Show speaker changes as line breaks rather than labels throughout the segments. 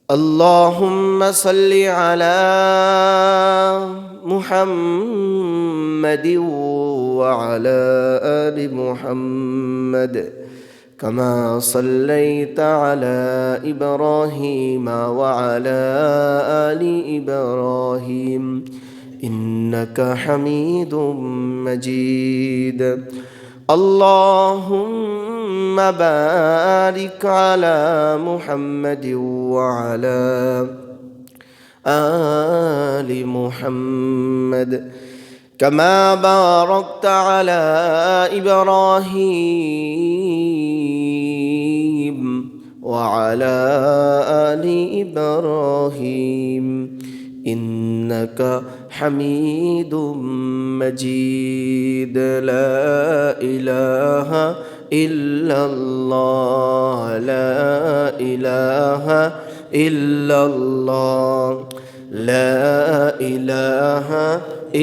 اللهم صل على محمد وعلى آل محمد كما صليت على إبراهيم وعلى آل إبراهيم إنك حميد مجيد. اللهم بارك على محمد وعلى آل محمد كما باركت على إبراهيم وعلى آل إبراهيم إنك حميد مجيد. لا إله إلا الله لا إله إلا الله لا إله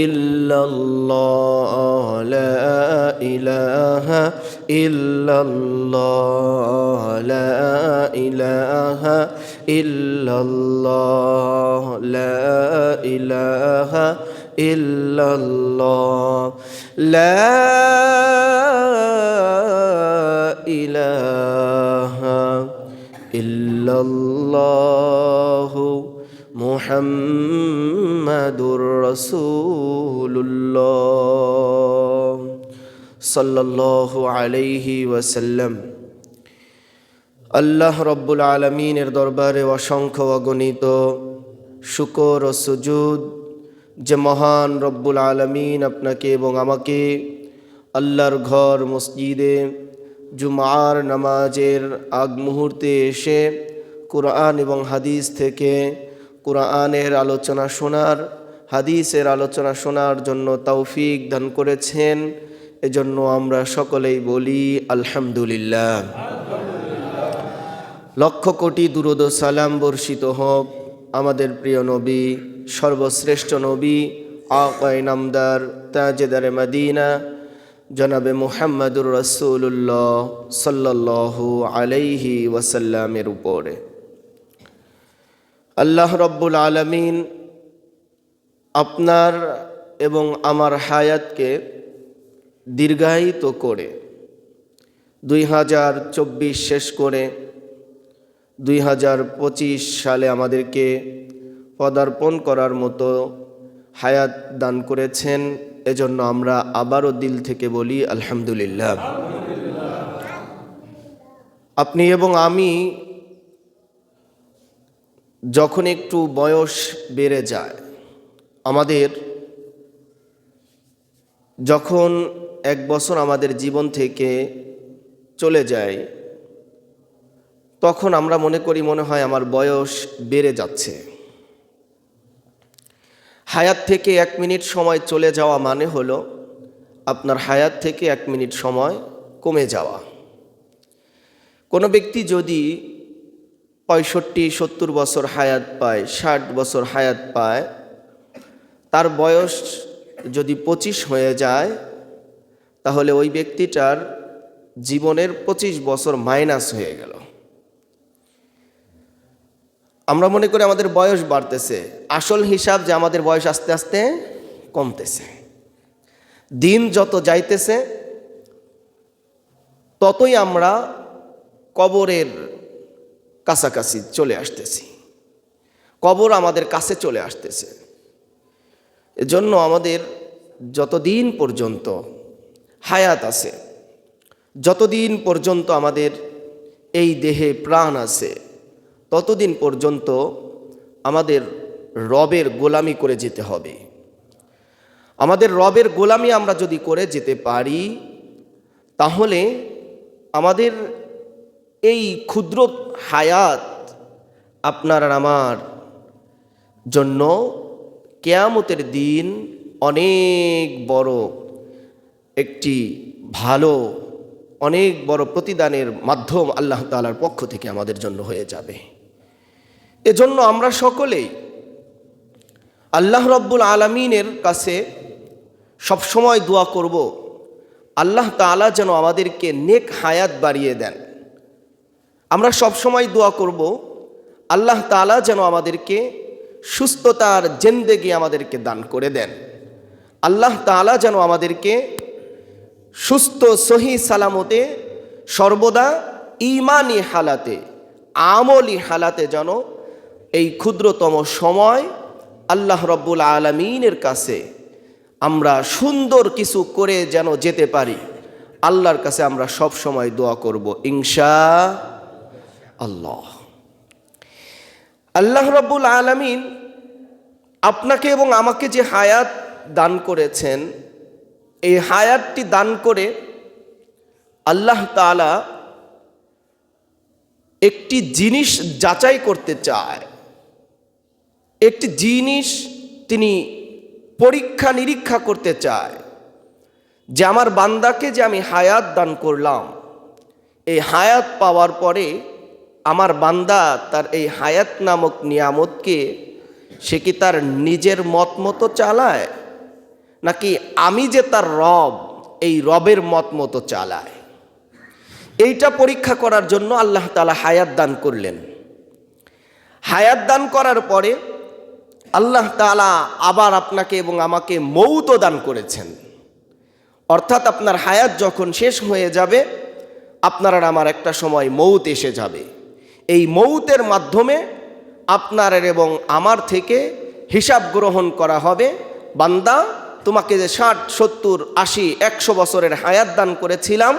إلا الله لا إله إلا الله لا إله إلا الله لا إله إلا الله لا إله إلا الله মুহাম্মাদুর রাসূলুল্লাহ সাল্লাল্লাহু আলাইহি ওয়াসাল্লাম। আল্লাহ রব্বুল আলামিনের দরবারে অসংখ্য অগণিত শুকর ও সুজুদ যে মহান রব্বুল আলামিন আপনাকে এবং আমাকে আল্লাহর ঘর মসজিদে জুমার নামাজের আগ মুহূর্তে এসে কুরআন এবং হাদিস থেকে কুরআনের আলোচনা শোনার, হাদিসের আলোচনা শোনার জন্য তৌফিক দান করেছেন। এজন্য আমরা সকলেই বলি আলহামদুলিল্লাহ। লক্ষ কোটি দুরূদ ও সালাম বর্ষিত হোক আমাদের প্রিয় নবী, সর্বশ্রেষ্ঠ নবী, আকায়ে নামদার, তাজেদারে মদিনা, জনাবে মুহাম্মাদুর রাসূলুল্লাহ সাল্লাল্লাহু আলাইহি ওয়াসাল্লামের উপরে। আল্লাহ রব্বুল আলামিন আপনার এবং আমার হায়াতকে দীর্ঘায়িত করে 2024 শেষ করে 2025 সালে আমাদেরকে পদার্পণ করার মতো হায়াত দান করেছেন। এজন্য আমরা আবারও দিল থেকে বলি আলহামদুলিল্লাহ। আপনি এবং আমি যখন একটু বয়স বেড়ে যায়, আমাদের যখন 1 বছর আমাদের জীবন থেকে চলে যায়, তখন আমরা মনে হয় আমার বয়স বেড়ে যাচ্ছে। হায়াত থেকে 1 মিনিট সময় চলে যাওয়া মানে হলো আপনার হায়াত থেকে 1 মিনিট সময় কমে যাওয়া। কোনো ব্যক্তি যদি 65-70 বছর হায়াত পায়, 60 বছর হায়াত পায়, তার বয়স যদি 25 হয়ে যায়, তাহলে ওই ব্যক্তিটার জীবনের 25 বছর মাইনাস হয়ে গেল। আমরা মনে করি আমাদের বয়স বাড়তেছে, আসল হিসাব যে আমাদের বয়স আস্তে আস্তে কমতেছে। দিন যত যাইতেছে ততই আমরা কবরের কাছাকাছি চলে আসতেছি, কবর আমাদের কাছে চলে আসতেছে। এজন্য আমাদের যতদিন পর্যন্ত হায়াত আছে, যতদিন পর্যন্ত আমাদের এই দেহে প্রাণ আছে, ততদিন পর্যন্ত আমাদের রবের গোলামি করে যেতে হবে। আমাদের রবের গোলামি আমরা যদি করে যেতে পারি, তাহলে আমাদের এই ক্ষুদ্র হায়াত আপনার আর আমার জন্য কিয়ামতের দিন অনেক বড় একটি ভালো, অনেক বড় প্রতিদানের মাধ্যম আল্লাহ তাআলার পক্ষ থেকে আমাদের জন্য হয়ে যাবে। এজন্য আমরা সকলেই আল্লাহ রব্বুল আলামিনের কাছে সবসময় দোয়া করব, আল্লাহ তাআলা যেন আমাদেরকে নেক হায়াত বাড়িয়ে দেন। আমরা সবসময় দোয়া করব, আল্লাহ তাআলা যেন আমাদেরকে সুস্থতার জিন্দেগি আমাদেরকে দান করে দেন। আল্লাহ তাআলা যেন আমাদেরকে সুস্থ সহি সালামতে সর্বদা ঈমানি হালাতে আমলি হালাতে যেন এই ক্ষুদ্রতম সময় আল্লাহ রব্বুল আলামিনের কাছে আমরা সুন্দর কিছু করে যেন যেতে পারি। আল্লাহর কাছে আমরা সব সময় দোয়া করব ইনশাআল্লাহ। আল্লাহ রব্বুল আলামিন আপনাকে এবং আমাকে যে হায়াত দান করেছেন, এই হায়াতটি দান করে আল্লাহ তাআলা একটি জিনিস যাচাই করতে চায়, একটি জিনিস তিনি পরীক্ষা নিরীক্ষা করতে চায় যে আমার বান্দাকে যে আমি হায়াত দান করলাম, এই হায়াত পাওয়ার পরে আমার বান্দা তার এই হায়াত নামক নিয়ামতকে সে কি তার নিজের মত মতো চালায়, নাকি আমি যে তার রব এই রবের মত মতো চালায়। এইটা পরীক্ষা করার জন্য আল্লাহ তাআলা হায়াত দান করলেন। হায়াত দান করার পরে আল্লাহ তাআলা আবার আপনাকে এবং আমাকে মৌতও দান করেছেন। অর্থাৎ আপনার হায়াত যখন শেষ হয়ে যাবে, আপনার আর আমার একটা সময় মৌত এসে যাবে। এই মৌতের মাধ্যমে আপনার এবং আমার থেকে হিসাব গ্রহণ করা হবে। বান্দা, তোমাকে যে 60, 70, 80, 100 বছরের হায়াত দান করেছিলাম,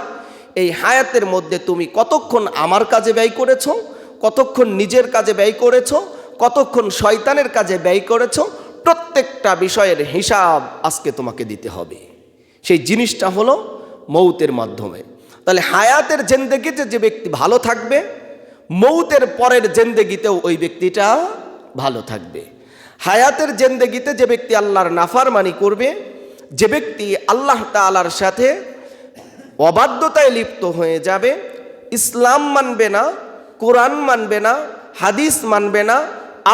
এই হায়াতের মধ্যে তুমি কতক্ষণ আমার কাজে ব্যয় করেছো, কতক্ষণ নিজের কাজে ব্যয় করেছো, কতক্ষণ শয়তানের কাজে ব্যয় করেছো, প্রত্যেকটা বিষয়ের হিসাব আজকে তোমাকে দিতে হবে। সেই জিনিসটা হলো মৌতের মাধ্যমে। তাহলে হায়াতের জিন্দেগিতে যে ব্যক্তি ভালো থাকবে, মৌতের পরের জিন্দেগিতেও ওই ব্যক্তিটা ভালো থাকবে। হায়াতের জিন্দেগিতে যে ব্যক্তি আল্লাহর নাফরমানি করবে, যে ব্যক্তি আল্লাহ তাআলার সাথে অবাধ্যতায় লিপ্ত হয়ে যাবে, ইসলাম মানবে না, কোরআন মানবে না, হাদিস মানবে না,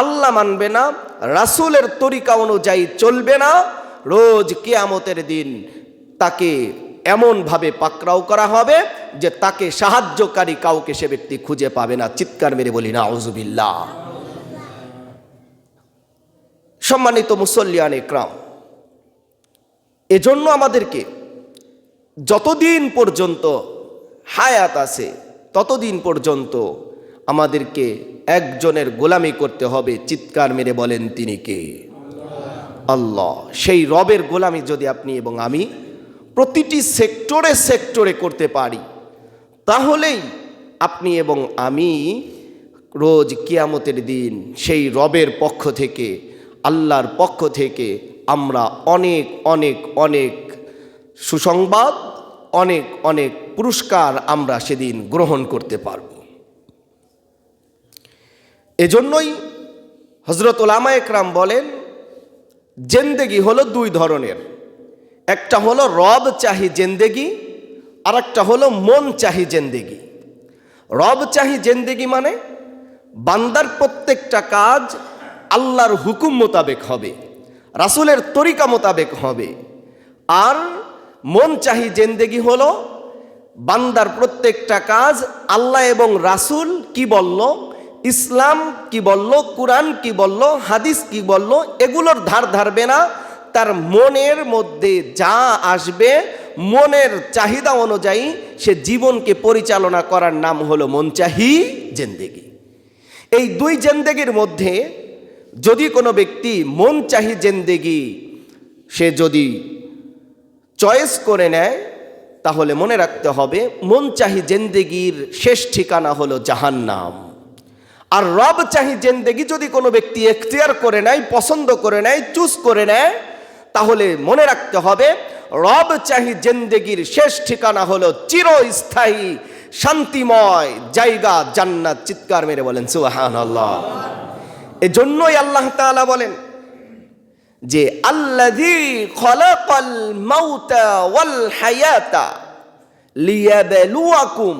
আল্লাহ মানবে না, রাসূলের তরিকা অনুযায়ী চলবে না, রোজ কিয়ামতের দিন তাকে এমনভাবে পাকড়াও করা হবে যে তাকে সাহায্যকারী কাউকে সে ব্যক্তি খুঁজে পাবে না। চিৎকার মেরে বলি নাউযুবিল্লাহ। সম্মানিত মুসল্লিয়ান ইকরাম, এজন্য আমাদেরকে যতদিন পর্যন্ত হায়াত আছে ততদিন পর্যন্ত আমাদেরকে একজনের গোলামি করতে হবে। চিৎকার মেরে বলেন তিনি কে? আল্লাহ। সেই রবের গোলামি যদি আপনি এবং আমি প্রতিটি সেক্টরে সেক্টরে করতে পারি, তাহলেই আপনি এবং আমি রোজ কিয়ামতের দিন সেই রবের পক্ষ থেকে, আল্লাহর পক্ষ থেকে আমরা অনেক অনেক অনেক সুসংবাদ, অনেক অনেক পুরস্কার আমরা সেদিন গ্রহণ করতে পারব। এজন্যই হযরত উলামায়ে কেরাম বলেন, জিন্দেগি হলো দুই ধরনের। একটা হলো রব চাহি জিন্দেগি, আর একটা হলো মন চাহি জিন্দেগি। রব চাহি জিন্দেগি মানে বান্দার প্রত্যেকটা কাজ আল্লাহর হুকুম মোতাবেক হবে, রাসূলের তরিকা মোতাবেক হবে। আর মন চাহি জিন্দেগি হলো বান্দার প্রত্যেকটা কাজ আল্লাহ এবং রাসূল কি বলল, ইসলাম কি বলল, কুরআন কি বলল, হাদিস কি বলল, এগুলোর ধার ধারবে না। তার মনের মধ্যে যা আসবে, মনের চাহিদা অনুযায়ী সে জীবনকে পরিচালনা করার নাম হলো মন চাহি জিন্দেগি। এই দুই জিন্দেগির মধ্যে যদি কোনো ব্যক্তি মন চাহি জিন্দেগি সে যদি চয়েস করে নেয়, তাহলে মনে রাখতে হবে মন চাহি জিন্দেগির শেষ ঠিকানা হলো জাহান্নাম। আর রব চাহি জিন্দেগি যদি কোনো ব্যক্তি এখতিয়ার করে নেয়, পছন্দ করে নেয়, চুজ করে নেয়, তাহলে মনে রাখতে হবে রব চাহি জিন্দেগির শেষ ঠিকানা হলো চিরস্থায়ী শান্তিময় জায়গা জান্নাত। চিৎকার মেরে বলেন সুবহানাল্লাহ। এজন্যই আল্লাহ তাআলা বলেন যে আল্লাযী খালাকাল মাউতা ওয়াল হায়াতা লিয়াবলুয়াকুম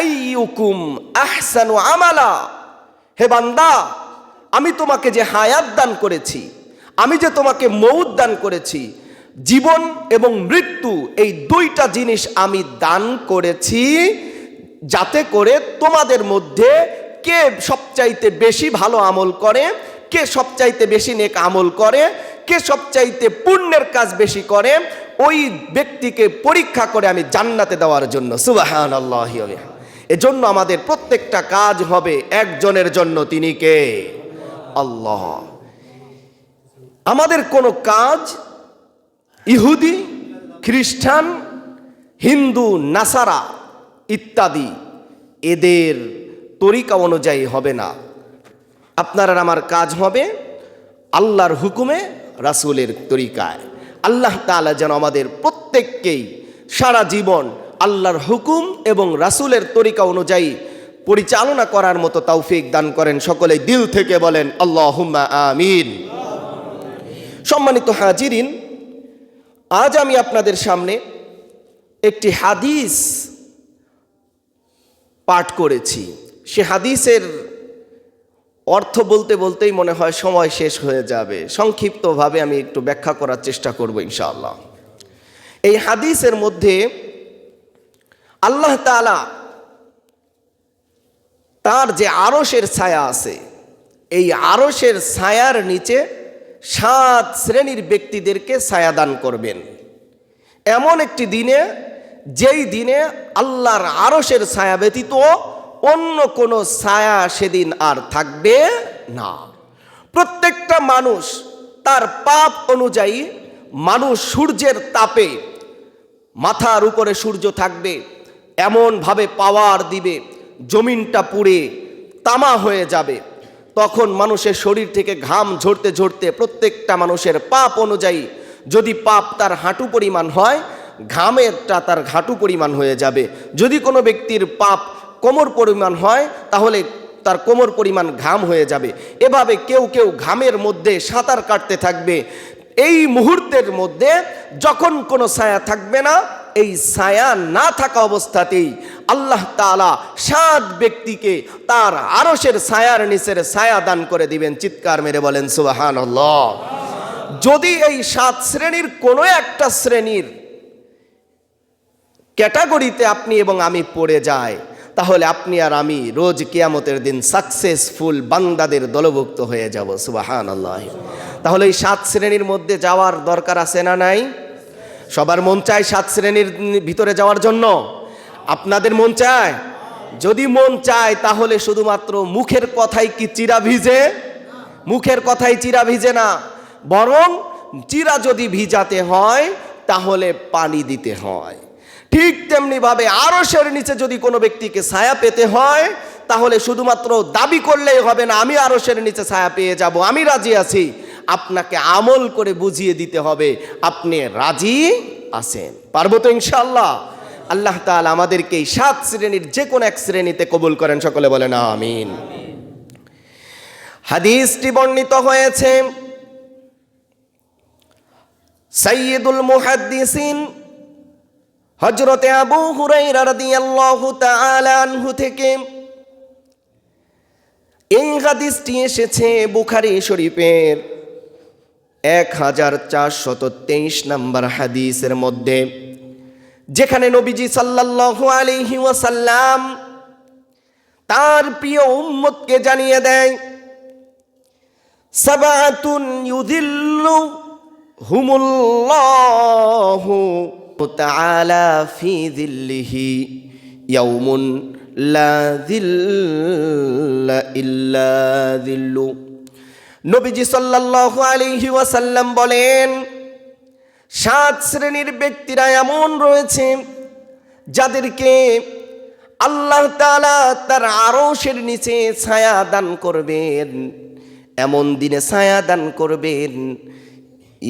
আইয়ুকুম আহসানু আমালা। হে বান্দা, আমি তোমাকে যে হায়াত দান করেছি, আমি যে তোমাকে মৌত দান করেছি, জীবন এবং মৃত্যু, এই দুইটা জিনিস আমি দান করেছি যাতে করে তোমাদের মধ্যে কে সবচাইতে বেশি ভালো আমল করে, কে সবচাইতে বেশি নেক আমল করে, কে সবচাইতে পুণ্যের কাজ বেশি করে, ওই ব্যক্তিকে পরীক্ষা করে আমি জান্নাতে দেওয়ার জন্য। সুবহানাল্লাহ। এজন্য আমাদের প্রত্যেকটা কাজ হবে একজনের জন্য, তিনি কে? আল্লাহ। আমাদের কোনো কাজ ইহুদি, খ্রিস্টান, হিন্দু, নাসারা ইত্যাদি এদের তরিকা অনুযায়ী হবে না। আপনার আর আমার কাজ হবে আল্লাহর হুকুমে, রাসূলের তরিকায়। আল্লাহ তাআলা যেন আমাদের প্রত্যেককেই সারা জীবন আল্লাহর হুকুম এবং রাসূলের তরিকা অনুযায়ী পরিচালনা করার মতো তৌফিক দান করেন। সকলেই দিল থেকে বলেন আল্লাহুম্মা আমিন। সম্মানিত হাজিরিন, আজ আমি আপনাদের সামনে একটি হাদিস পাঠ করেছি। সে হাদিসের অর্থ বলতে বলতেই মনে হয় সময় শেষ হয়ে যাবে। সংক্ষিপ্তভাবে আমি একটু ব্যাখ্যা করার চেষ্টা করব ইনশাআল্লাহ। এই হাদিসের মধ্যে আল্লাহ তাআলা তার যে আরশের ছায়া আছে, এই আরশের ছায়ার নিচে 7 শ্রেণীর ব্যক্তিদেরকে ছায়া দান করবেন এমন একটি দিনে, যেই দিনে আল্লাহর আরশের ছায়া ব্যতীত অন্য কোনো ছায়া সেদিন আর থাকবে না। প্রত্যেকটা মানুষ তার পাপ অনুযায়ী, মানুষ সূর্যের তাপে, মাথার উপরে সূর্য থাকবে, এমনভাবে পাওয়ার দিবে জমিনটা পুড়ে তামা হয়ে যাবে। তখন মানুষের শরীর থেকে ঘাম ঝরতে ঝরতে প্রত্যেকটা মানুষের পাপ অনুযায়ী, যদি পাপ তার হাঁটু পরিমাণ হয়, ঘামেরটা তার হাঁটু পরিমাণ হয়ে যাবে। যদি কোনো ব্যক্তির পাপ কোমর পরিমাণ হয়, তাহলে তার কোমর পরিমাণ ঘাম হয়ে যাবে। এভাবে কেউ কেউ ঘামের মধ্যে সাঁতার কাটতে থাকবে। এই মুহূর্তের মধ্যে যখন কোনো ছায়া থাকবে না, এই ছায়া না থাকা অবস্থাতেই আল্লাহ তাআলা 7 ব্যক্তিকে তার আরশের ছায়ার নিচের ছায়া দান করে দিবেন। চিৎকার মেরে বলেন সুবহানাল্লাহ। যদি এই 7 শ্রেণীর কোনো একটা শ্রেণীর ক্যাটাগরিতে আপনি এবং আমি পড়ে যাই, তাহলে আপনি আর আমি রোজ কিয়ামতের দিন সাকসেসফুল বান্দাদের দলভুক্ত হয়ে যাব। সুবহানাল্লাহ। তাহলে এই 7 শ্রেণীর মধ্যে যাওয়ার দরকার আছে না নাই? সবার মন চায় 7 শ্রেণীর ভিতরে যাওয়ার জন্য? আপনাদের মন চায়? যদি মন চায় তাহলে শুধুমাত্র মুখের কথাই কি চিরা ভিজে? মুখের কথাই চিরা ভিজে না, বরং চিরা যদি ভিজাতে হয় তাহলে পানি দিতে হয়। ঠিক তেমনিভাবে আরশের নিচে যদি কোনো ব্যক্তিকে ছায়া পেতে হয়, তাহলে শুধুমাত্র দাবি করলেই হবে না আমি আরশের নিচে ছায়া পেয়ে যাব, আমি রাজি আছি। আপনাকে আমল করে বুঝিয়ে দিতে হবে আপনি রাজি আছেন। পারবো তো ইনশাআল্লাহ? আল্লাহ তাআলা আমাদেরকে এই 7 শ্রেণীর যে কোনো এক শ্রেণীতে কবুল করেন। সকলে বলেন আমিন। হাদিসটি বর্ণিত হয়েছে সাইয়্যিদুল মুহাদ্দিসিন হযরতে আবু হুরায়রা রাদিয়াল্লাহু তাআলা আনহু থেকে। এই হাদিসটি এসেছে বুখারী শরীফের 1423 নম্বর হাদিসের মধ্যে, যেখানে নবীজি সাল্লাল্লাহু আলাইহি ওয়াসাল্লাম তার প্রিয় উম্মতকে জানিয়ে দেয়, সাবাতুন ইউযিল্লু হুমুল্লাহু তাআলা ফি যিল্লিহি ইয়াউমুন লা যিল্লা ইল্লা যিল্লু। নবীজি সাল্লাল্লাহু আলাইহি ওয়াসাল্লাম বলেন, 7 শ্রেণীর ব্যক্তিরা এমন রয়েছে যাদেরকে আল্লাহ তাআলা তার আরশের নিচে ছায়া দান করবেন। এমন দিনে ছায়া দান করবেন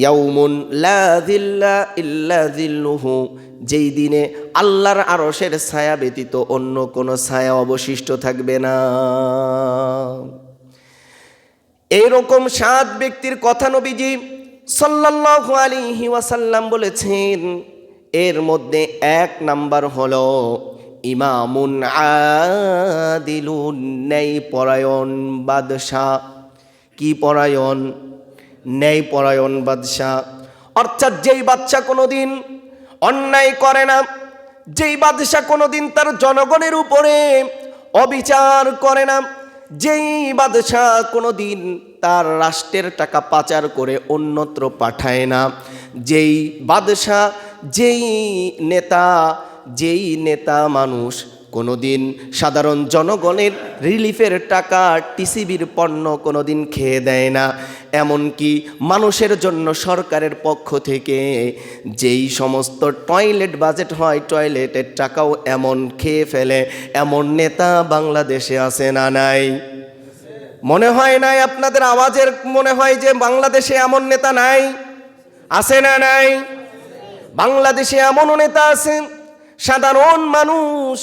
ইয়াউমুন লা যিল্লা ইল্লা যিল্লুহু, যেই দিনে আল্লাহর আরশের ছায়া ব্যতীত অন্য কোনো ছায়া অবশিষ্ট থাকবে না। এইরকম 7 ব্যক্তির কথা নবীজি সাল্লাল্লাহু আলাইহি ওয়াসাল্লাম বলেছেন। এর মধ্যে 1 নাম্বার হলো ইমামুন আদিলুন, ন্যায়পরায়ণ বাদশা। কি পরায়ণ? ন্যায়পরায়ণ বাদশা। অর্থাৎ যেই বাদশা কোনোদিন অন্যায় করে না, যেই বাদশা কোনোদিন তার জনগণের উপরে অবিচার করে না, যেই বাদশাহ কোনোদিন তার রাষ্ট্রের টাকা পাচার করে অন্যত্র পাঠায় না, যেই বাদশাহ, যেই নেতা মানুষ কোনোদিন সাধারণ জনগণের রিলিফের টাকা, টিসিবির পণ্য কোনোদিন খেয়ে দেয় না, এমনকি মানুষের জন্য সরকারের পক্ষ থেকে যেই সমস্ত টয়লেট বাজেট হয়, টয়লেটের টাকাও এমন খেয়ে ফেলে, এমন নেতা বাংলাদেশে আছে না নাই? মনে হয় নাই? আপনাদের আওয়াজের মনে হয় যে বাংলাদেশে এমন নেতা নাই? আছে না নাই? বাংলাদেশে এমনও নেতা আছে, সাধারণ মানুষ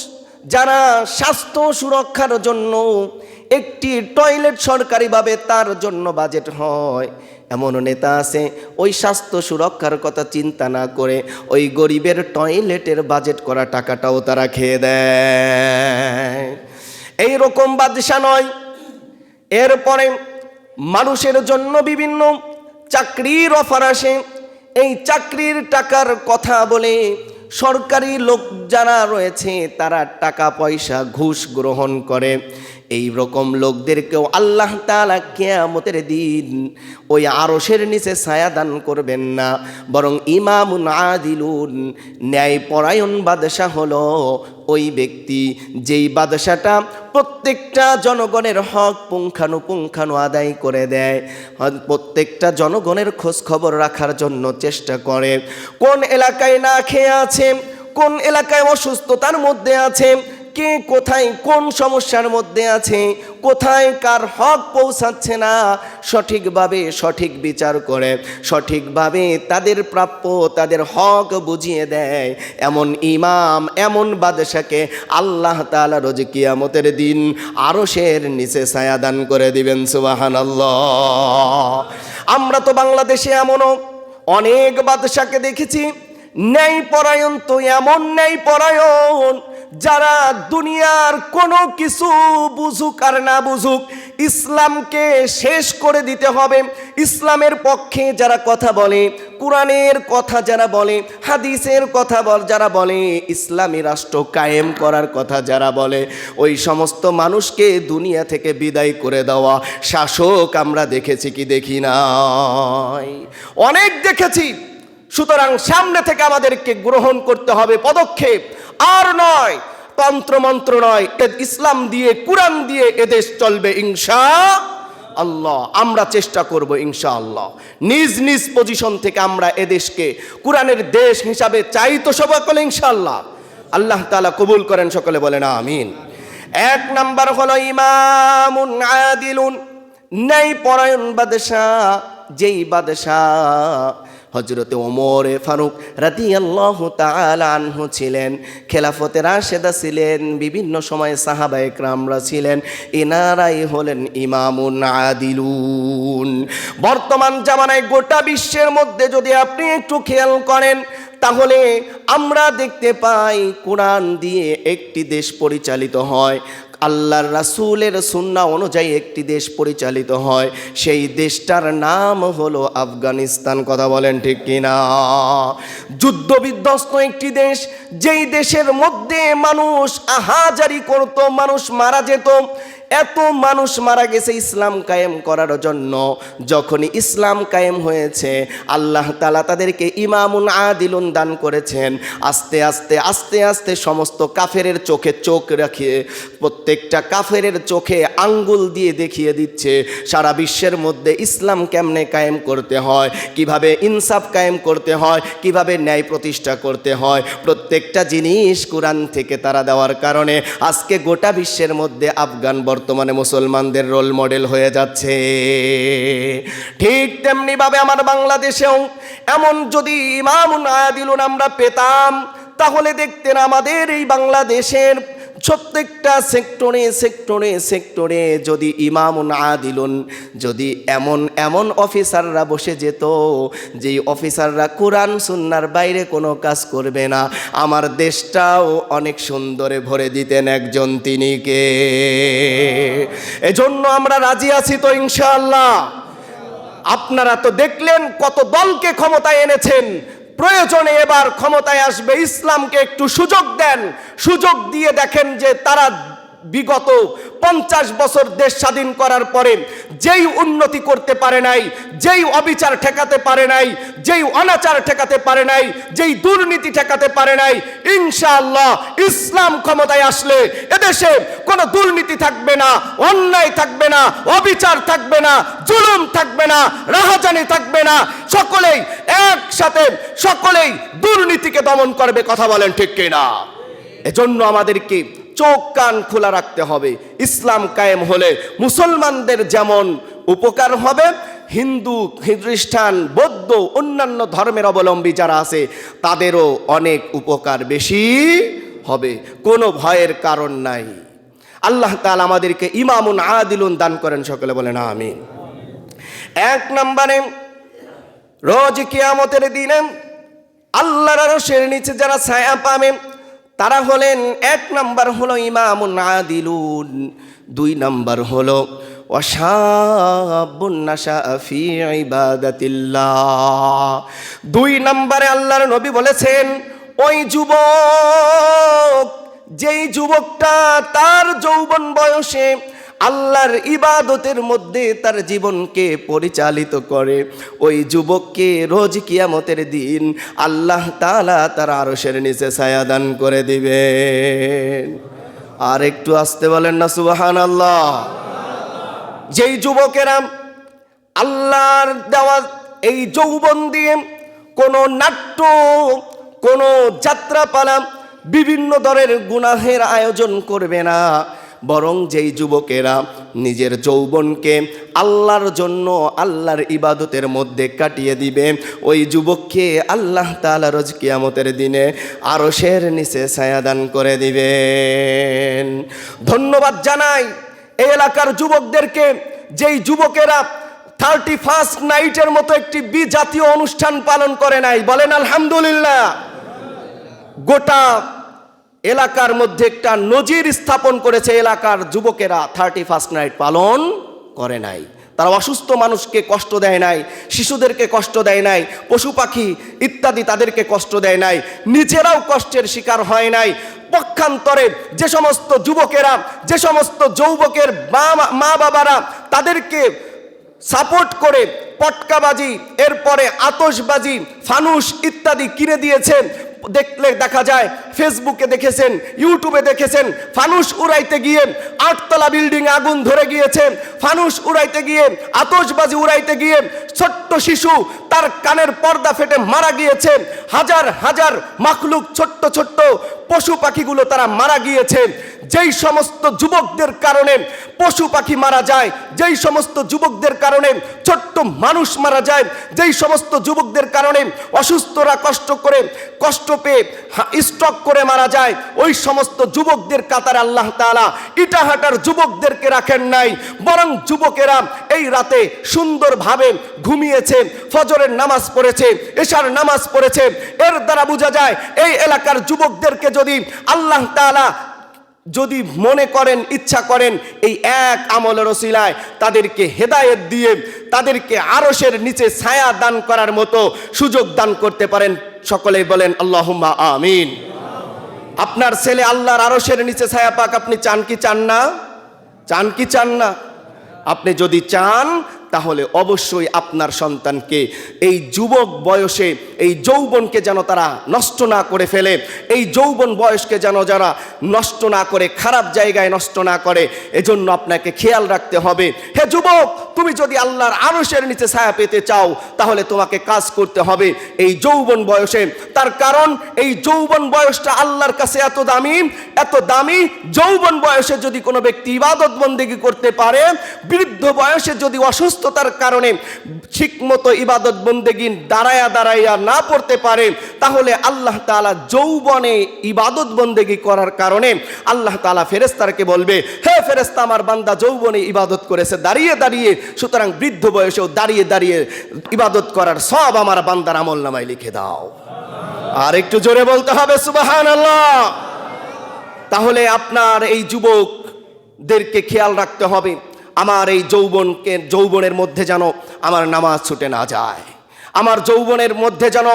যারা স্বাস্থ্য সুরক্ষার জন্য একটি টয়লেট সরকারিভাবে তার জন্য বাজেট হয়, এমনও নেতা আছে ওই স্বাস্থ্য সুরক্ষার কথা চিন্তা না করে ওই গরিবের টয়লেটের বাজেট করা টাকাটাও তারা খেয়ে দেয়। এই রকম বাদশা নয়। এরপরে মানুষের জন্য বিভিন্ন চাকরির অফার আসে, এই চাকরির টাকার কথা বলে সরকারি লোক যারা রয়েছে তারা টাকা পয়সা ঘুষ গ্রহণ করে। এই রকম লোকদেরকেও আল্লাহ তাআলা কিয়ামতের দিন ওই আরশের নিচে ছায়া দান করবেন না, বরং ইমামুন আদিলুন, ন্যায়পরায়ণ বাদশা হলো ওই ব্যক্তি যেই বাদশাটা প্রত্যেকটা জনগণের হক পুঙ্খানুপুঙ্খানু আদায় করে দেয়, প্রত্যেকটা জনগণের খোঁজ খবর রাখার জন্য চেষ্টা করে। কোন এলাকায় না খেয়ে আছে, কোন এলাকায় অসুস্থতার মধ্যে আছে, কে কোথায় কোন সমস্যার মধ্যে আছে, কোথায় কার হক পৌঁছাচ্ছে না, সঠিকভাবে সঠিক বিচার করে সঠিকভাবে তাদের প্রাপ্য তাদের হক বুঝিয়ে দেয়, এমন ইমাম, এমন বাদশাকে আল্লাহ তাআলা রোজ কিয়ামতের দিন আরশের নিচে ছায়া দান করে দিবেন। সুবহানাল্লাহ। আমরা তো বাংলাদেশে এমনও অনেক বাদশাকে দেখেছি, ন্যায়পরায়ণ তো এমন ন্যায়পরায়ণ যারা দুনিয়ার কোনো কিছু বুঝুক আর না বুঝুক, ইসলামকে শেষ করে দিতে হবে, ইসলামের পক্ষে যারা কথা বলে, কোরআনের কথা যারা বলে, হাদিসের কথা যারা বলে, ইসলামী রাষ্ট্র কায়েম করার কথা যারা বলে, ওই সমস্ত মানুষকে দুনিয়া থেকে বিদায় করে দেওয়া শাসক আমরা দেখেছি কি দেখি নাই? অনেক দেখেছি। সুতরাং সামনে থেকে আমাদেরকে গ্রহণ করতে হবে পদক্ষেপ, আর নয় তন্ত্রমন্ত্র নয়, ইসলাম দিয়ে কোরআন দিয়ে এদেশ চলবে ইনশাআল্লাহ। আমরা চেষ্টা করব ইনশাআল্লাহ নিজ নিজ পজিশন থেকে আমরা এদেশকে কোরআনের দেশ হিসাবে চাই তো সকলে ইনশাআল্লাহ। আল্লাহ তাআলা কবুল করেন, সকলে বলেন আমিন। এক নাম্বার হলো ইমামুন আদিলুন, ন্যায়পরায়ণ বাদশাহ, যেই বাদশাহ হযরতে ওমর ফারুক রাদিয়াল্লাহু তাআলা আনহু ছিলেন, খেলাফতে রাশেদা ছিলেন, বিভিন্ন সময়ে সাহাবায়ে কেরামরা ছিলেন, এনারাই হলেন ইমামুন আদিলুন। বর্তমান জামানায় গোটা বিশ্বের মধ্যে যদি আপনি একটু খেয়াল করেন তাহলে আমরা দেখতে পাই কোরআন দিয়ে একটি দেশ পরিচালিত হয়, আল্লাহর রাসূলের সুন্নাহ অনুযায়ী একটি দেশ পরিচালিত হয়, সেই দেশটার নাম হলো আফগানিস্তান। কথা বলেন ঠিক কিনা? যুদ্ধ বিধ্বস্ত একটি দেশ, যেই দেশের মধ্যে মানুষ আহাজারি করত, মানুষ মারা যেত, এত মানুষ মারা গেছে ইসলাম কায়েম করার জন্য। যখনই ইসলাম কায়েম হয়েছে আল্লাহ তাআলা তাদেরকে ইমামুন আদিলুন দান করেছেন। আস্তে আস্তে আস্তে আস্তে সমস্ত কাফেরের চোখে চোখ রাখিয়ে, প্রত্যেকটা কাফেরের চোখে আঙ্গুল দিয়ে দেখিয়ে দিচ্ছে সারা বিশ্বের মধ্যে ইসলাম কেমনে কায়েম করতে হয়, কিভাবে ইনসাফ কায়েম করতে হয়, কিভাবে ন্যায় প্রতিষ্ঠা করতে হয়। প্রত্যেকটা জিনিস কোরআন থেকে তারা দেওয়ার কারণে আজকে গোটা বিশ্বের মধ্যে আফগান বর্তমানে মুসলমানদের রোল মডেল হয়ে যাচ্ছে। ঠিক তেমনি ভাবে আমার বাংলাদেশেও এমন যদি ইমামুন আদিলুন আমরা পেতাম তাহলে দেখতেন আমাদের এই বাংলাদেশের প্রত্যেকটা সেক্টরে যদি ইমামুন আদিলুন, যদি এমন অফিসাররা বসে যেত যেই অফিসাররা কোরআন সুন্নাহর বাইরে কোনো কাজ করবে না, আমার দেশটাও অনেক সুন্দরে ভরে দিতেন একজন, তিনি কে? এজন্য আমরা রাজি আছি তো ইনশাআল্লাহ। আপনারা তো দেখলেন কত দলকে ক্ষমতায় এনেছেন, প্রয়োজনে এবার ক্ষমতায় আসবে ইসলামকে একটু সুযোগ দেন, সুযোগ দিয়ে দেখেন যে তারা বিগত 50 বছর দেশ স্বাধীন করার পরে যেই উন্নতি করতে পারে নাই, যেই অবিচার ঠেকাতে পারে নাই, যেই অনাচার ঠেকাতে পারে নাই, যেই দুর্নীতি ঠেকাতে পারে নাই, ইনশাআল্লাহ ইসলাম ক্ষমতায় আসলে এদেশে কোনো দুর্নীতি থাকবে না, অন্যায় থাকবে না, অবিচার থাকবে না, জুলুম থাকবে না, রাহাজানি থাকবে না। সকলেই একসাথে সকলেই দুর্নীতিকে দমন করবে। কথা বলেন ঠিক কিনা? এজন্য আমাদেরকে চোখ কান খোলা রাখতে হবে। ইসলাম কায়েম হলে মুসলমানদের যেমন উপকার হবে, হিন্দু, খ্রিস্টান, বৌদ্ধ, অন্যান্য ধর্মের অবলম্বী যারা আছে তাদেরও অনেক উপকার বেশি হবে। কোনো ভয়ের কারণ নাই। আল্লাহ তাআলা আমাদেরকে ইমামুন আদিলুন দান করেন। সকলে বলেন আমিন। 1 নম্বরে, রোজ কিয়ামতের দিনে আল্লাহর আরশের নিচে যারা ছায়া পাবে তারা হলেন, 1 নম্বর হলো ইমামুন আদিলুন, 2 নম্বর হলো ওয়াশাবুন নাশা ফি ইবাদাতিল্লাহ। 2 নম্বরে আল্লাহর নবী বলেছেন, ওই যুবক, যেই যুবকটা তার যৌবন বয়সে আল্লাহর ইবাদতের মধ্যে তার জীবনকে পরিচালিত করে, ওই যুবককে রোজ কিয়ামতের দিন আল্লাহ তাআলা তার আরশের নিচে ছায়া দান করে দিবেন। আর একটু আসতে বলেন না সুবহানাল্লাহ। যেই যুবকেরা আল্লাহর দেওয়া এই যৌবন দিয়ে কোনো নাট্য, কোনো যাত্রাপালা, বিভিন্ন ধরনের গুনাহের আয়োজন করবে না, বরং যেই যুবকেরা নিজের যৌবনকে আল্লাহর জন্য আল্লাহর ইবাদতের মধ্যে কাটিয়ে দিবে, ওই যুবককে আল্লাহ তাআলা রোজ কিয়ামতের দিনে আরশের নিচে ছায়া দান করে দিবেন। ধন্যবাদ জানাই এই এলাকার যুবকদেরকে, যেই যুবকেরা 31 নাইটের মতো একটি বিজাতীয় অনুষ্ঠান পালন করে নাই। বলেন আলহামদুলিল্লাহ। গোটা এলাকার মধ্যে একটা নজির স্থাপন করেছে। এলাকার যুবকেরা 31 নাইট পালন করে নাই। তারা অসুস্থ মানুষকে কষ্ট দেয় নাই, শিশুদেরকে কষ্ট দেয় নাই, পশু পাখি ইত্যাদি তাদেরকে কষ্ট দেয় নাই, নিজেরাও কষ্টের শিকার হয় নাই। পক্ষান্তরে যে সমস্ত যুবকেরা, যে সমস্ত যৌবকের মা বাবারা তাদেরকে সাপোর্ট করে পটকাবাজি, এরপরে আতশবাজি, ফানুস ইত্যাদি কিনে দিয়েছে, দেখলে দেখা যায়, ফেসবুকে দেখেছেন, ইউটিউবে দেখেছেন, ফানুস উড়াইতে গিয়ে 8তলা বিল্ডিং আগুন ধরে গিয়েছে, ফানুস উড়াইতে গিয়ে, আতশবাজি উড়াইতে গিয়ে ছোট্ট শিশু তার কানের পর্দা ফেটে মারা গিয়েছে, হাজার হাজার মাখলুক, ছোট্ট ছোট্ট পশু পাখিগুলো তারা মারা গিয়েছে। যেই সমস্ত যুবকদের কারণে পশু পাখি মারা যায়, যেই সমস্ত যুবকদের কারণে ছোট্ট মানুষ মারা যায়, যেই সমস্ত যুবকদের কারণে অসুস্থরা কষ্ট পেয়ে স্ট্রোক করে মারা যায়, ওই সমস্ত যুবকদের কাতারে আল্লাহ তাআলা ইটাহাটার যুবকদেরকে রাখেন নাই, বরং যুবকেরা এই রাতে সুন্দরভাবে ঘুমিয়েছে, ফজরের নামাজ পড়েছে, এশার নামাজ পড়েছে। এর দ্বারা বোঝা যায় এই এলাকার যুবকদেরকে যদি আল্লাহ তাআলা যদি মনে করেন, ইচ্ছা করেন, এই এক আমলের ওসিলায় তাদেরকে হেদায়েত দিয়ে তাদেরকে আরশের নিচে ছায়া দান করার মতো সুযোগ দান করতে পারেন। সকলেই বলেন আল্লাহুম্মা আমিন। আপনার ছেলে আল্লাহর আরশের নিচে ছায়া পাক, আপনি চান কি চান না? চান কি চান না? আপনি যদি চান তাহলে অবশ্যই আপনার সন্তানকে এই যুবক বয়সে এই যৌবনকে যেন তারা নষ্ট না করে ফেলে, এই যৌবন বয়সকে যেন যারা নষ্ট না করে, খারাপ জায়গায় নষ্ট না করে, এজন্য আপনাকে খেয়াল রাখতে হবে। হে যুবক, তুমি যদি আল্লাহর আরশের নিচে ছায়া পেতে চাও তাহলে তোমাকে কাজ করতে হবে এই যৌবন বয়সে। তার কারণ এই যৌবন বয়সটা আল্লাহর কাছে এত দামি। যৌবন বয়সে যদি কোনো ব্যক্তি ইবাদত বন্দেগী করতে পারে, বৃদ্ধ বয়সে যদি অসুস্থতার কারণে ঠিকমতো ইবাদত বন্দেগী দাঁড়াইয়া না পড়তে পারে, তাহলে আল্লাহ তাআলা যৌবনে ইবাদত বন্দেগী করার কারণে আল্লাহ তাআলা ফেরেশতাকে বলবে, হে ফেরেশতা, আমার বান্দা যৌবনে ইবাদত করেছে দাঁড়িয়ে দাঁড়িয়ে, সুতরাং বৃদ্ধ বয়সেও দাঁড়িয়ে দাঁড়িয়ে ইবাদত করার সব আমার বান্দার আমলনামায় লিখে দাও। আর একটু জোরে বলতে হবে সুবহানাল্লাহ। তাহলে আপনার এই যুবকদেরকে খেয়াল রাখতে হবে, আমার এই যৌবনের মধ্যে যেন আমার নামাজ ছুটে না যায়, আমার যৌবনের মধ্যে যেন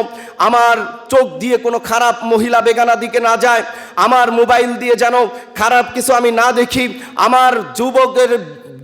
আমার চোখ দিয়ে কোনো খারাপ মহিলা বেগানা দিকে না যায়, আমার মোবাইল দিয়ে যেন খারাপ কিছু আমি না দেখি, আমার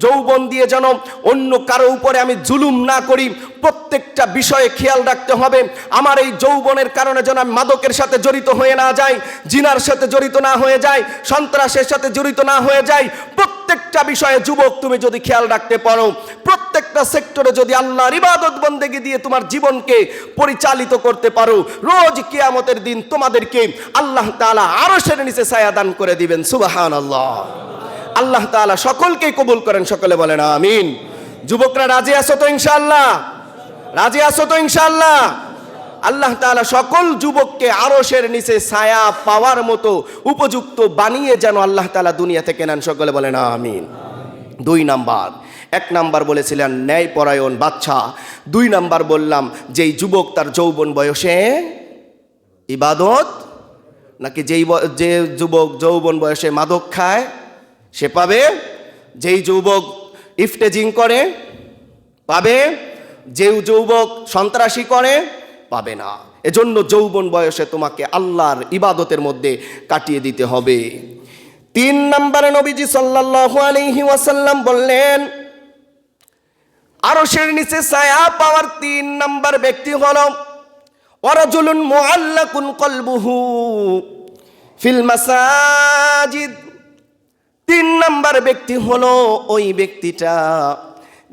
যৌবন দিয়ে যেন অন্য কারো উপরে আমি জুলুম না করি। প্রত্যেকটা বিষয়ে খেয়াল রাখতে হবে। আমার এই যৌবনের কারণে যেন আমি মাদকের সাথে জড়িত হয়ে না যাই, জিনার সাথে জড়িত না হয়ে যাই, সন্ত্রাসের সাথে জড়িত না হয়ে যাই। প্রত্যেকটা বিষয়ে যুবক তুমি যদি খেয়াল রাখতে পারো, প্রত্যেকটা সেক্টরে যদি আল্লাহর ইবাদত বন্দেগী দিয়ে তোমার জীবনকে পরিচালিত করতে পারো, রোজ কিয়ামতের দিন তোমাদেরকে আল্লাহ তাআলা আরশের নিচে ছায়া দান করে দিবেন। সুবহানাল্লাহ। আল্লাহ তাআলা সকলকে কবুল করেন, সকলে বলেন আমিন। যুবকরা রাজি আছো তো ইনশাআল্লাহ? রাজি আছো তো ইনশাআল্লাহ? আল্লাহ তাআলা সকল যুবককে আরশের নিচে ছায়া পাওয়ার মতো উপযুক্ত বানিয়ে যেন আল্লাহ তাআলা দুনিয়া থেকে নেন, সকলে বলেন আমিন। 2 নাম্বার, 1 নাম্বার বলেছিলেন ন্যায়পরায়ণ বাদশা, 2 নাম্বার বললাম যেই যুবক তার যৌবন বয়সে ইবাদত, নাকি যে যুবক যৌবন বয়সে মাদক খায় সে পাবে, যেই যুবক ইফতেজিং করে পাবে, যে যুবক সন্ত্রাসী করে পাবে না। এজন্য যৌবন বয়সে তোমাকে আল্লাহর ইবাদতের মধ্যে কাটিয়ে দিতে হবে। 3 নম্বরে নবীজি সাল্লাল্লাহু আলাইহি ওয়াসাল্লাম বললেন আরশের নিচে ছায়া পাওয়ার 3 নম্বর ব্যক্তি হলো ওয়ারাজুলুন মুআল্লাকুন কলবুহু ফিল মাসাজিদ। 3 নম্বর ব্যক্তি হলো ওই ব্যক্তিটা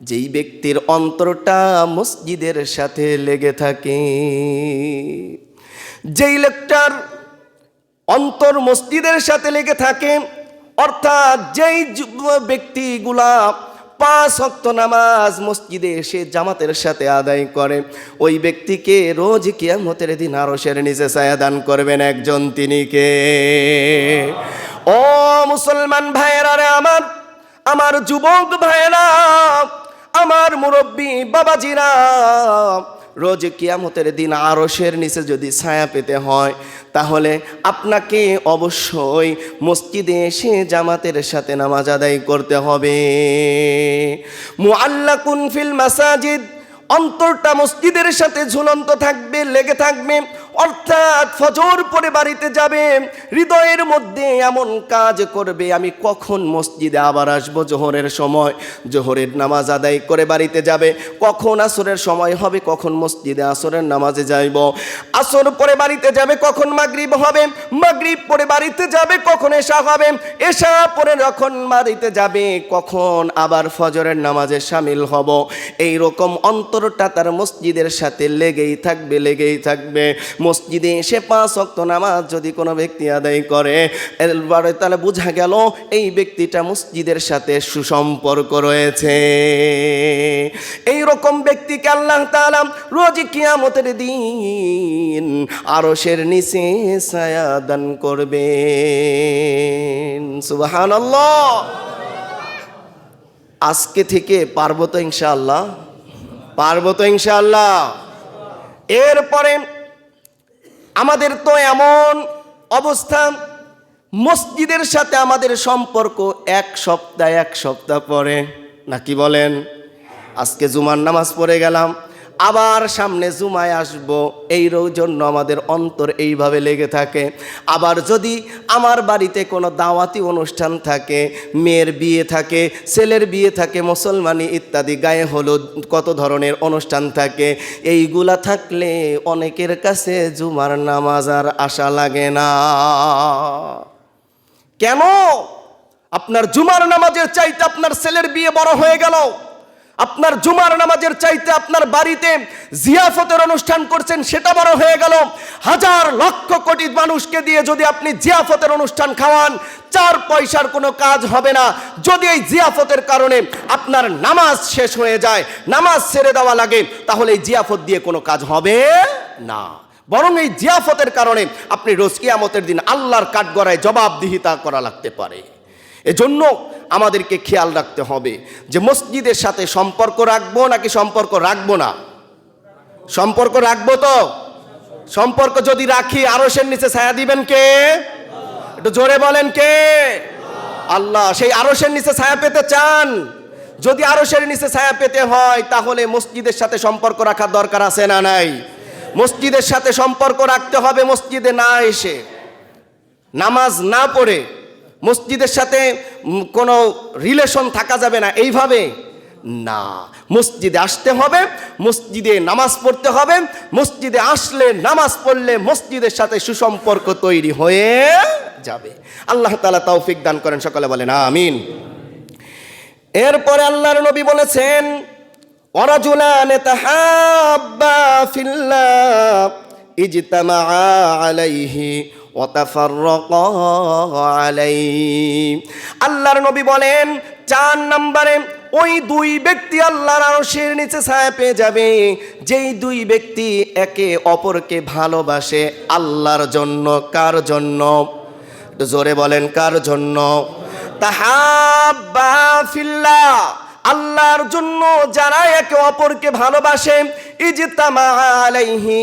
যেই ব্যক্তির অন্তরটা মসজিদের সাথে লেগে থাকে। যেই লোকটার অন্তর মসজিদের সাথে লেগে থাকে, অর্থাৎ যেই ব্যক্তিগুলা 5 ওয়াক্ত নামাজ মসজিদে এসে জামাতের সাথে আদায় করে, ওই ব্যক্তিকে রোজ কিয়ামতের দিন আরশের নিচে ছায়া দান করবেন একজন, তিনি কে? ও মুসলমান ভাইয়েরা রে, আমার যুবক ভাইয়েরা, আমার মুরব্বী বাবাজিরা, রোজ কিয়ামতের দিন আরশের নিচে যদি ছায়া পেতে হয় তাহলে আপনাকে অবশ্যই মসজিদে এসে জামাতের সাথে নামাজ আদায় করতে হবে। মুআল্লাকুন ফিল মাসাজিদ, অন্তরটা মসজিদের সাথে ঝুলন্ত থাকবে, লেগে থাকবে। অর্থাৎ ফজর পরে বাড়িতে যাবে, হৃদয়ের মধ্যে এমন কাজ করবে আমি কখন মসজিদে আবার আসবো, জোহরের সময় জোহরের নামাজ আদায় করে বাড়িতে যাবে, কখন আসরের সময় হবে, কখন মসজিদে আসরের নামাজে যাইব, আসর পরে বাড়িতে যাবে কখন মাগরিব হবে, মাগরিব পরে বাড়িতে যাবে কখন এশা হবে, এশা পরে যখন বাড়িতে যাবে কখন আবার ফজরের নামাজে শামিল হব। এই রকম অন্তরটা তার মসজিদের সাথে লেগেই থাকবে, লেগেই থাকবে। মসজিদে এসে 5 ওয়াক্ত নামাজ যদি কোনো ব্যক্তি আদায় করে, এরপরে তাহলে বোঝা গেল এই ব্যক্তিটা মসজিদের সাথে সুসম্পর্ক রয়েছে। এই রকম ব্যক্তিকে আল্লাহ তাআলা রোজ কিয়ামতের দিন আরশের নিচে ছায়া দান করবেন। সুবহানাল্লাহ। আজকে থেকে পারবো তো ইনশাআল্লাহ? পারবো তো ইনশাআল্লাহ? এরপরে আমাদের তো এমন অবস্থা, মসজিদের সাথে আমাদের সম্পর্ক এক সপ্তাহ পরে, নাকি বলেন? আজকে জুমার নামাজ পড়ে গেলাম, আবার সামনে জুমায় আসব, এই জন্য আমাদের অন্তর এইভাবে লেগে থাকে। আবার যদি আমার বাড়িতে কোনো দাওয়াতি অনুষ্ঠান থাকে, মেয়ের বিয়ে থাকে, ছেলের বিয়ে থাকে, মুসলমানি ইত্যাদি গায়ে হলুদ কত ধরনের অনুষ্ঠান থাকে, এইগুলা থাকলে অনেকের কাছে জুমার নামাজ আর আশা লাগে না। কেন? আপনার জুমার নামাজের চাইতে আপনার ছেলের বিয়ে বড় হয়ে গেল, আপনার জুমার নামাজের চাইতে আপনার বাড়িতে জিয়াফতের অনুষ্ঠান করছেন সেটা বড় হয়ে গেল। হাজার লক্ষ কোটি মানুষকে দিয়ে যদি আপনি জিয়াফতের অনুষ্ঠান খাওয়ান, 4 পয়সার কোনো কাজ হবে না। যদি এই জিয়াফতের কারণে আপনার নামাজ শেষ হয়ে যায়, নামাজ ছেড়ে দেওয়া লাগে, তাহলে এই জিয়াফত দিয়ে কোনো কাজ হবে না। বরং এই জিয়াফতের কারণে আপনি রোজ কিয়ামতের দিন আল্লাহর কাঠগড়ায় জবাবদিহিতা করা লাগতে পারে। এজন্য আমাদেরকে খেয়াল রাখতে হবে যে মসজিদের সাথে সম্পর্ক রাখবো নাকি সম্পর্ক রাখবো না। সম্পর্ক রাখবো তো? সম্পর্ক যদি রাখি আরশের নিচে ছায়া দিবেন কে? একটু জোরে বলেন কে? আল্লাহ। সেই আরশের নিচে ছায়া পেতে চান? যদি আরশের নিচে ছায়া পেতে হয় তাহলে মসজিদের সাথে সম্পর্ক রাখার দরকার আছে না নাই? মসজিদের সাথে সম্পর্ক রাখতে হবে, মসজিদে না এসে নামাজ না পড়ে মসজিদের সাথে কোনো রিলেশন থাকা যাবে না এইভাবে না। মসজিদে আসতে হবে, মসজিদে নামাজ পড়তে হবে, মসজিদে আসলে নামাজ পড়লে মসজিদের সাথে সুসম্পর্ক তৈরি হয়ে যাবে। আল্লাহ তাআলা তৌফিক দান করেন, সকলে বলেন আমিন। এরপরে আল্লাহর নবী বলেছেন, ওয়ারাজুলান তাহাব্বা ফিল্লাহ ইজতামাআ আলাইহি ওয়া তাফাররাকা আলাইহি। আল্লাহর নবী বলেন 4 নম্বরে ওই 2 ব্যক্তি আল্লাহর আরশের নিচে ছায়া পেয়ে যাবে, যেই 2 ব্যক্তি একে অপরকে ভালোবাসে আল্লাহর জন্য। কার জন্য? জোরে বলেন, কার জন্য? তাহাব্বা ফিল্লাহ, আল্লাহর জন্য যারা একে অপরকে ভালোবাসে, ইজতামা আলাইহি,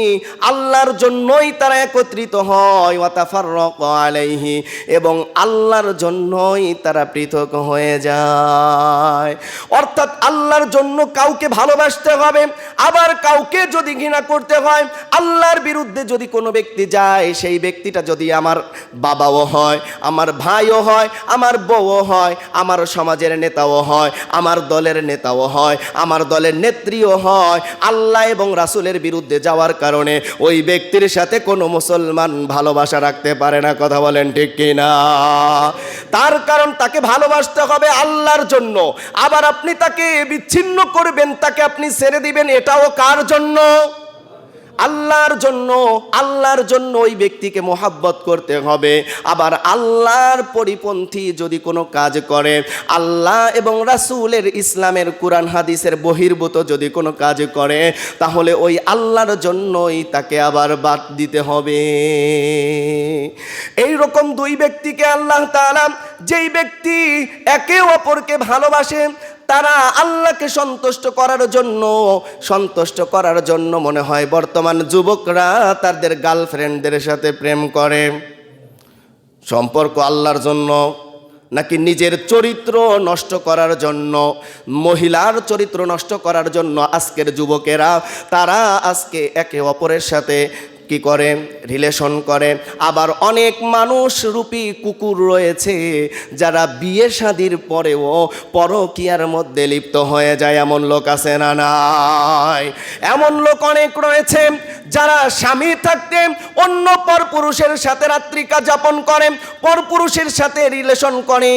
আল্লাহর জন্যই তারা একত্রিত হয়, ওয়া তাফাররাকা আলাইহি, এবং আল্লাহর জন্যই তারা পৃথক হয়ে যায়। অর্থাৎ আল্লাহর জন্য কাউকে ভালোবাসতে হবে, আবার কাউকে যদি ঘৃণা করতে হয়, আল্লাহর বিরুদ্ধে যদি কোনো ব্যক্তি যায়, সেই ব্যক্তিটা যদি আমার বাবাও হয়, আমার ভাইও হয়, আমার বউও হয়, আমার সমাজের নেতাও হয়, আমার দলের নেতাও হয়, আমার দলের নেত্রীও হয়, আল্লাহ এবং রাসূলের বিরুদ্ধে যাওয়ার কারণে ওই ব্যক্তির সাথে কোনো মুসলমান ভালোবাসা রাখতে পারে না। কথা বলেন ঠিক কিনা? তার কারণ তাকে ভালোবাসতে হবে আল্লাহর জন্য। আবার আপনি তাকে বিচ্ছিন্ন করবেন, তাকে আপনি ছেড়ে দিবেন, এটাও কার জন্য? আল্লাহর জন্য। আল্লাহর জন্য ওই ব্যক্তিকে মোহাব্বত করতে হবে। আবার আল্লাহর পরিপন্থী যদি কোনো কাজ করে, আল্লাহ এবং রাসূলের ইসলামের কুরআন হাদিসের বহির্ভূত যদি কোনো কাজ করে, তাহলে ওই আল্লাহর জন্যই তাকে আবার বাদ দিতে হবে। এই রকম 2 ব্যক্তিকে আল্লাহ তাআলা, যেই ব্যক্তি একে অপরকে ভালোবাসে, তারা আল্লাহকে সন্তুষ্ট করার জন্য মনে হয় বর্তমান যুবকরা তাদের গার্লফ্রেন্ডদের সাথে প্রেম করে। সম্পর্ক আল্লাহর জন্য নাকি নিজের চরিত্র নষ্ট করার জন্য, মহিলার চরিত্র নষ্ট করার জন্য আজকের যুবকেরা তারা আজকে একে অপরের সাথে কি করে? রিলেশন করে। আবার অনেক মানুষ রূপী কুকুর রয়েছে যারা বিয়ে শাদীর পরেও পরকীয়ার মধ্যে লিপ্ত হয়ে যায়। এমন লোক আছে না নাই? এমন লোক অনেক রয়েছে যারা স্বামী থাকতে অন্য পরপুরুষের সাথে রাত্রিকা যাপন করে, পরপুরুষের সাথে রিলেশন করে।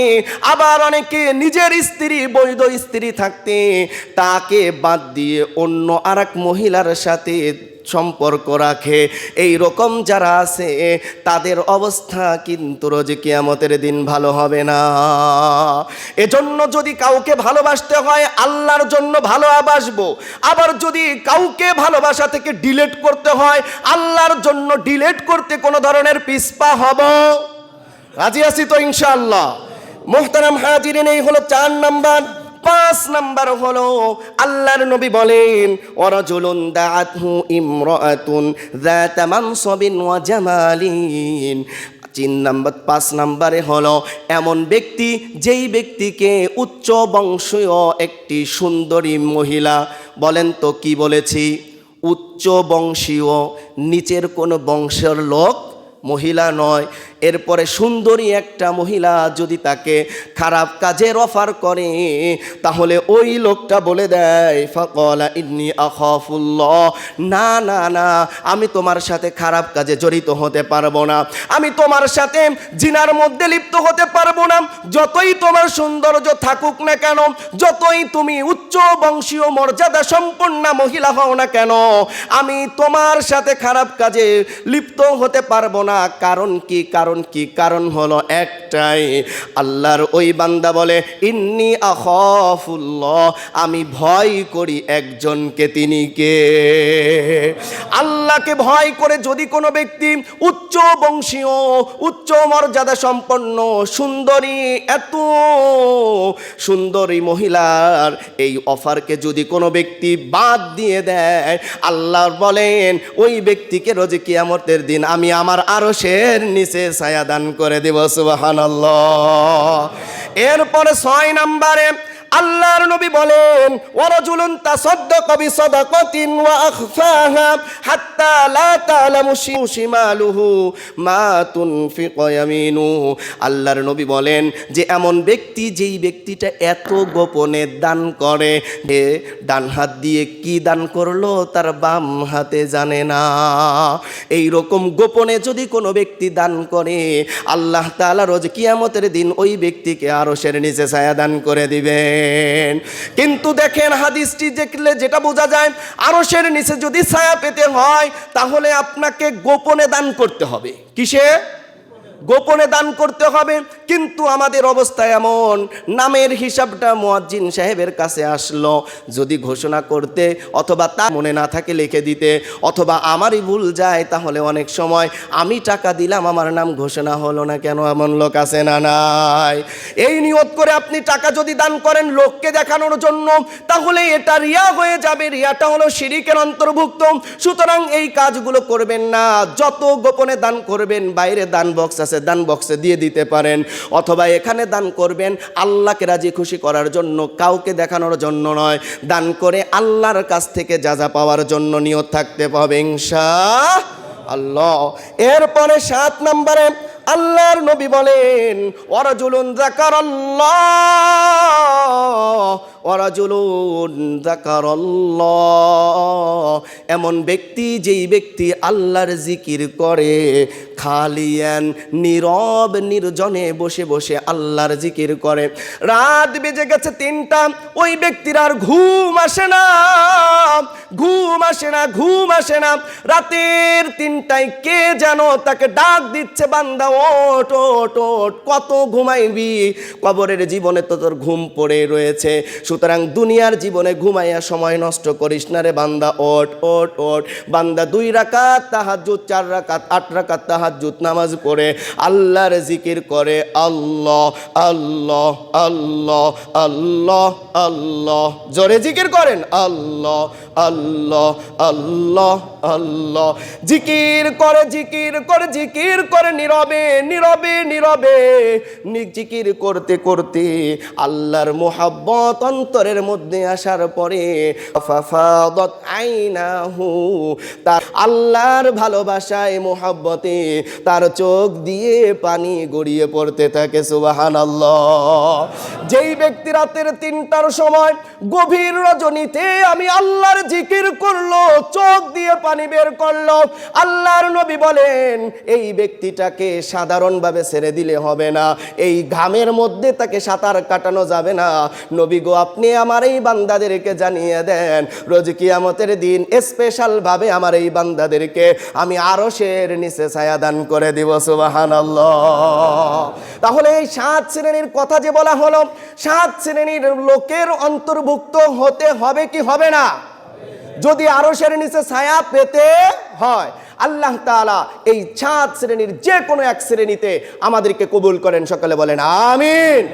আবার অনেকে নিজের স্ত্রী, বৈধ স্ত্রী থাকতে তাকে বাদ দিয়ে অন্য আরেক মহিলার সাথে সম্পর্ক রাখে। এই রকম যারা আছে তাদের অবস্থা কিন্তু রোজ কিয়ামতের দিন ভালো হবে না। এজন্য যদি কাউকে ভালোবাসতে হয় আল্লাহর জন্য ভালোবাসবো, আবার যদি কাউকে ভালোবাসা থেকে ডিলিট করতে হয় আল্লাহর জন্য ডিলিট করতে কোনো ধরনের পিছপা হব? রাজি আছি তো ইনশাআল্লাহ? মুহতারাম হাজিরিন, এই হলো 4 নাম্বার। 5 নাম্বার হলো আল্লাহর নবী বলেন, ওয়ারাজুলুন দাআতহু ইমরাআতুন যাতা মানসাবিন ওয়া জামালিন। 5 নাম্বারে হলো এমন ব্যক্তি, যেই ব্যক্তিকে উচ্চ বংশীয় একটি সুন্দরী মহিলা, বলেন তো কি বলেছি? উচ্চ বংশীয়, নিচের কোনো বংশের লোক, মহিলা নয়। এরপরে সুন্দরী একটা মহিলা যদি তাকে খারাপ কাজের অফার করে, তাহলে ওই লোকটা বলে দেয়, ফাকালা ইন্নী আখাফুল্লাহ, না না না, আমি তোমার সাথে খারাপ কাজে জড়িত হতে পারবো না, আমি তোমার সাথে জিনার মধ্যে লিপ্ত হতে পারবো না। যতই তোমার সৌন্দর্য থাকুক না কেন, যতই তুমি উচ্চ বংশীয় মর্যাদা সম্পন্ন মহিলা হও না কেন, আমি তোমার সাথে খারাপ কাজে লিপ্ত হতে পারবো না। কারণ কি? কারণ হলো একটাই, আল্লাহর ওই বান্দা বলে, ইন্নী আখাফুল্লাহ, আমি ভয় করি একজনকে। তিনি কে? আল্লাহকে ভয় করে যদি কোনো ব্যক্তি উচ্চ বংশীয়, উচ্চ মর্যাদা সম্পন্ন সুন্দরী, এত সুন্দরী মহিলার এই অফারকে যদি কোনো ব্যক্তি বাদ দিয়ে দেয়, আল্লাহ বলেন ওই ব্যক্তিকে রোজ কিয়ামতের দিন আমি আমার আরশের নিচে ছায়া দান করে দেব। সুবহানাল্লাহ। এরপরে 6 নম্বরে আল্লাহর নবী বলেন ওয়ারাজুলুন তাসাদ্দাকা বিসাদাকাতিন ওয়া আখফাহা হাত্তা লা তা'লামু শিমালুহু মা তুনফিকু ইয়ামিনুহু। আল্লাহর নবী বলেন যে এমন ব্যক্তি, যেই ব্যক্তিটা এত গোপনে দান করে যে ডান হাত দিয়ে কি দান করলো তার বাম হাতে জানে না। এই রকম গোপনে যদি কোনো ব্যক্তি দান করে, আল্লাহ তাআলা রোজ কিয়ামতের দিন ওই ব্যক্তিকে আরশের নিচে ছায়া দান করে দিবেন। কিন্তু দেখেন হাদিসটি দেখলে যেটা বোঝা যায়, আরশের নিচে যদি ছায়া পেতে হয় তাহলে আপনাকে গোপনে দান করতে হবে। কিসে? গোপনে দান করতে হবে। কিন্তু আমাদের অবস্থা এমন, নামের হিসাবটা মুয়াজ্জিন সাহেবের কাছে আসলো, যদি ঘোষণা করতে অথবা তা মনে না থাকে লিখে দিতে, অথবা আমারই ভুল যায়, তাহলে অনেক সময় আমি টাকা দিলাম আমার নাম ঘোষণা হলো না কেন, এমন লোক আছে না নাই? এই নিয়ত করে আপনি টাকা যদি দান করেন লোককে দেখানোর জন্য, তাহলে এটা রিয়া হয়ে যাবে। রিয়াটা হলো শিরিকের অন্তর্ভুক্ত। সুতরাং এই কাজগুলো করবেন না। যত গোপনে দান করবেন, বাইরে দান বক্স আছে, দান বক্সে দিয়ে দিতে পারেন, অথবা এখানে দান করবেন আল্লাহকে রাজি খুশি করার জন্য, কাউকে দেখানোর জন্য নয়। দান করে আল্লাহর কাছ থেকে যা পাওয়ার জন্য নিয়ত থাকতে হবে ইনশাআল্লাহ। এরপরে 7 নম্বরে আল্লাহর নবী বলেন ওয়ারাজুলুন যাকারাল্লাহ, এমন ব্যক্তি যেই ব্যক্তি আল্লাহর জিকির করে, খালিয়ান নীরব নির্জনে বসে বসে আল্লাহর জিকির করে। রাত বেজে গেছে 3টা, ওই ব্যক্তির আর ঘুম আসে না, ঘুম আসে না, ঘুম আসে না। রাতের 3টায় কে যেন তাকে ডাক দিচ্ছে, বান্দা ওঠ ওঠ ওঠ, কত ঘুমাইবি, কবরের জীবনে তো তোর ঘুম পড়ে রয়েছে। সুতরাং দুনিয়ার জীবনে ঘুমাইয়া সময় নষ্ট করিস না রে বান্দা, ওঠ ওঠ ওঠ। বান্দা 2 রাকাত তাহাজ্জুদ, 4 রাকাত, 8 রাকাত তাহাজ্জুদ নামাজ পড়ে আল্লাহর জিকির করে। আল্লাহ আল্লাহ আল্লাহ আল্লাহ আল্লাহ, জোরে জিকির করেন আল্লাহ আল্লাহ আল্লাহ আল্লাহ। জিকির করে, জিকির করে, জিকির করে, নীরবে নীরবে নীরবে জিকির করতে করতে আল্লাহর মুহাব্বত অন্তরের মধ্যে আসার পরে ফাফাদাত আইনাহু, তার আল্লাহর ভালোবাসায় মুহাব্বতে তার চোখ দিয়ে পানি গড়িয়ে পড়তে থাকে। সুবহানাল্লাহ। যেই ব্যক্তি রাতের 3টার সময় গভীর রজনীতে আমি আল্লাহর জিকির করলো, চোখ দিয়ে পানি বের করলো, আল্লাহর নবী বলেন এই ব্যক্তিটাকে সাধারণভাবে ছেড়ে দিলে হবে না, এই ঘামের মধ্যে তাকে সাঁতার কাটানো যাবে না। নবী গো, আপনি আমার এই বান্দাদেরকে জানিয়ে দেন, রোজ কিয়ামতের দিন স্পেশাল ভাবে আমার এই বান্দাদেরকে আমি আরশের নিচে ছায়া দান করে দিব। সুবহানাল্লাহ। তাহলে এই 7 শ্রেণীর কথা যে বলা হলো, 7 শ্রেণীর লোকের অন্তর্ভুক্ত হতে হবে কি হবে না? যদি আরশের নিচে ছায়া পেতে হয়, আল্লাহ তাআলা এই 7 শ্রেণীর যে কোনো এক শ্রেণীতে আমাদেরকে কবুল করেন। সকলে বলেন আমিন।